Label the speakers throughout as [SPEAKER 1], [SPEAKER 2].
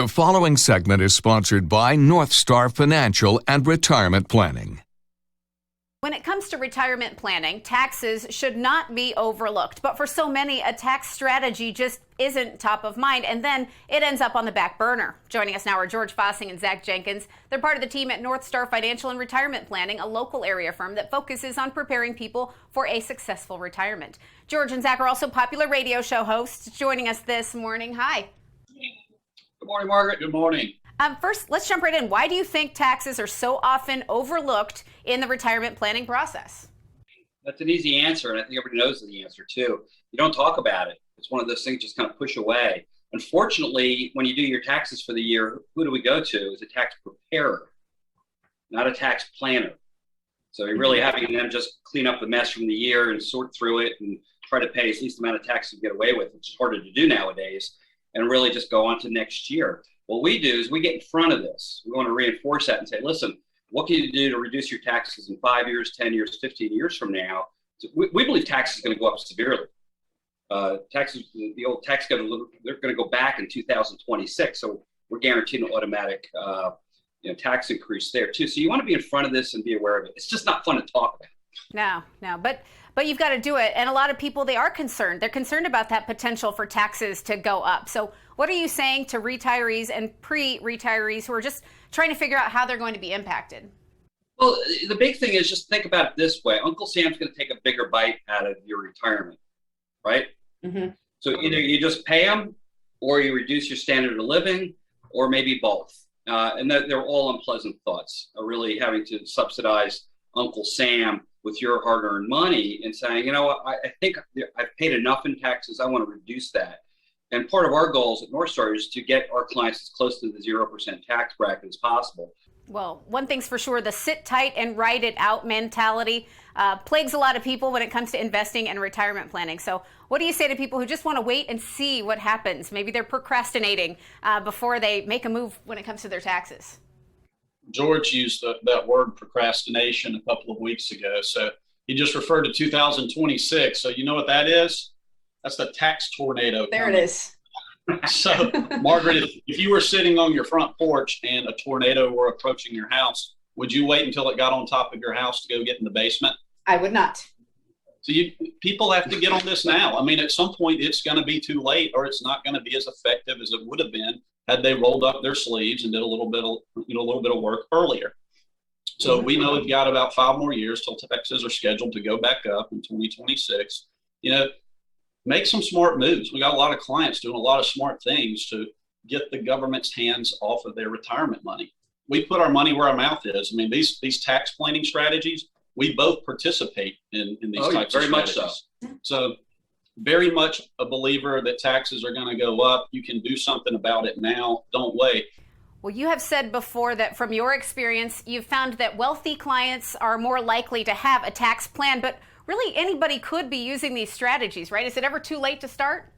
[SPEAKER 1] The following segment is sponsored by North Star Financial and Retirement Planning.
[SPEAKER 2] When it comes to retirement planning, taxes should not be overlooked. But for so many, a tax strategy just isn't top of mind, and then it ends up on the back burner. Joining us now are George Fossing and Zach Jenkins. They're part of the team at North Star Financial and Retirement Planning, a local area firm that focuses on preparing people for a successful retirement. George and Zach are also popular radio show hosts joining us this morning. Hi.
[SPEAKER 3] Good morning, Margaret. Good morning.
[SPEAKER 2] First, let's jump right in. Why do you think taxes are so often overlooked in the retirement planning process?
[SPEAKER 3] That's an easy answer, and I think everybody knows the answer, too. You don't talk about it. It's one of those things just kind of push away. Unfortunately, when you do your taxes for the year, who do we go to? Is a tax preparer, not a tax planner. So you're really having them just clean up the mess from the year and sort through it and try to pay as least amount of taxes you get away with, which is harder to do nowadays, and really just go on to next year. What we do is we get in front of this. We want to reinforce that and say, listen, what can you do to reduce your taxes in 5 years, 10 years, 15 years from now? So we believe taxes are going to go up severely. Taxes, the old tax schedule, they're going to go back in 2026. So we're guaranteeing an automatic tax increase there too. So you want to be in front of this and be aware of it. It's just not fun to talk about.
[SPEAKER 2] No, but you've got to do it. And a lot of people, they are concerned. They're concerned about that potential for taxes to go up. So what are you saying to retirees and pre-retirees who are just trying to figure out how they're going to be impacted?
[SPEAKER 3] Well, the big thing is just think about it this way. Uncle Sam's going to take a bigger bite out of your retirement, right? Mm-hmm. So either you just pay them or you reduce your standard of living or maybe both. And they're all unpleasant thoughts, really having to subsidize Uncle Sam with your hard-earned money and saying, you know what, I think I've paid enough in taxes. I want to reduce that. And part of our goals at North Star is to get our clients as close to the 0% tax bracket as possible.
[SPEAKER 2] Well, one thing's for sure, the sit tight and write it out mentality plagues a lot of people when it comes to investing and retirement planning. So what do you say to people who just want to wait and see what happens? Maybe they're procrastinating before they make a move when it comes to their taxes.
[SPEAKER 4] George used that word procrastination a couple of weeks ago. So he just referred to 2026. So you know what that is? That's the tax tornado.
[SPEAKER 2] There it is.
[SPEAKER 4] So, Margaret, if you were sitting on your front porch and a tornado were approaching your house, would you wait until it got on top of your house to go get in the basement?
[SPEAKER 5] I would not.
[SPEAKER 4] So people have to get on this now. I mean, at some point it's going to be too late, or it's not going to be as effective as it would have been had they rolled up their sleeves and did a little bit of work earlier. So we know we've got about 5 more years till taxes are scheduled to go back up in 2026. Make some smart moves. We got a lot of clients doing a lot of smart things to get the government's hands off of their retirement money. We put our money where our mouth is. I mean, these tax planning strategies, we both participate in these types of strategies. Very much so. So very much a believer that taxes are going to go up. You can do something about it now. Don't wait.
[SPEAKER 2] Well, you have said before that from your experience, you've found that wealthy clients are more likely to have a tax plan, but really anybody could be using these strategies, right? Is it ever too late to start?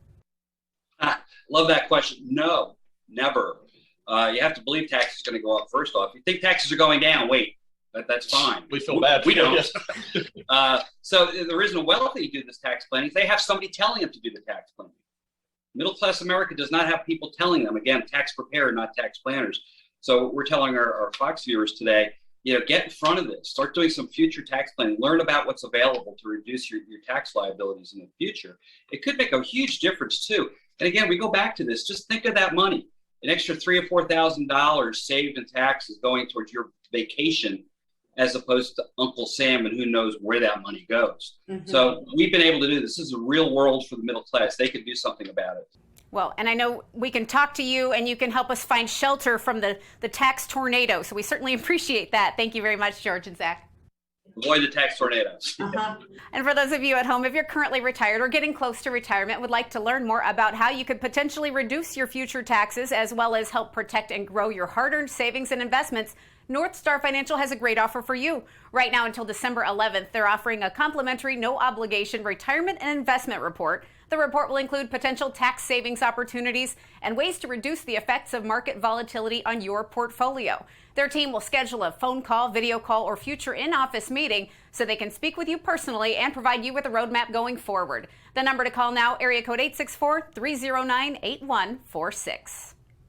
[SPEAKER 3] Love that question. No, never. You have to believe taxes are going to go up first off. If you think taxes are going down, wait. That's fine.
[SPEAKER 4] We feel bad.
[SPEAKER 3] We don't. So the reason wealthy do this tax planning is they have somebody telling them to do the tax planning. Middle class America does not have people telling them. Again, tax preparer, not tax planners. So we're telling our Fox viewers today, get in front of this. Start doing some future tax planning. Learn about what's available to reduce your tax liabilities in the future. It could make a huge difference too. And again, we go back to this. Just think of that money. An extra $3,000 or $4,000 saved in taxes going towards your vacation, as opposed to Uncle Sam and who knows where that money goes. Mm-hmm. So we've been able to do this. This is a real world for the middle class. They can do something about it.
[SPEAKER 2] Well, and I know we can talk to you and you can help us find shelter from the tax tornado. So we certainly appreciate that. Thank you very much, George and Zach.
[SPEAKER 3] Avoid the tax tornadoes.
[SPEAKER 2] And for those of you at home, if you're currently retired or getting close to retirement, would like to learn more about how you could potentially reduce your future taxes as well as help protect and grow your hard-earned savings and investments, North Star Financial has a great offer for you. Right now until December 11th, they're offering a complimentary, no-obligation retirement and investment report. The report will include potential tax savings opportunities and ways to reduce the effects of market volatility on your portfolio. Their team will schedule a phone call, video call, or future in-office meeting so they can speak with you personally and provide you with a roadmap going forward. The number to call now, area code 864-309-8146.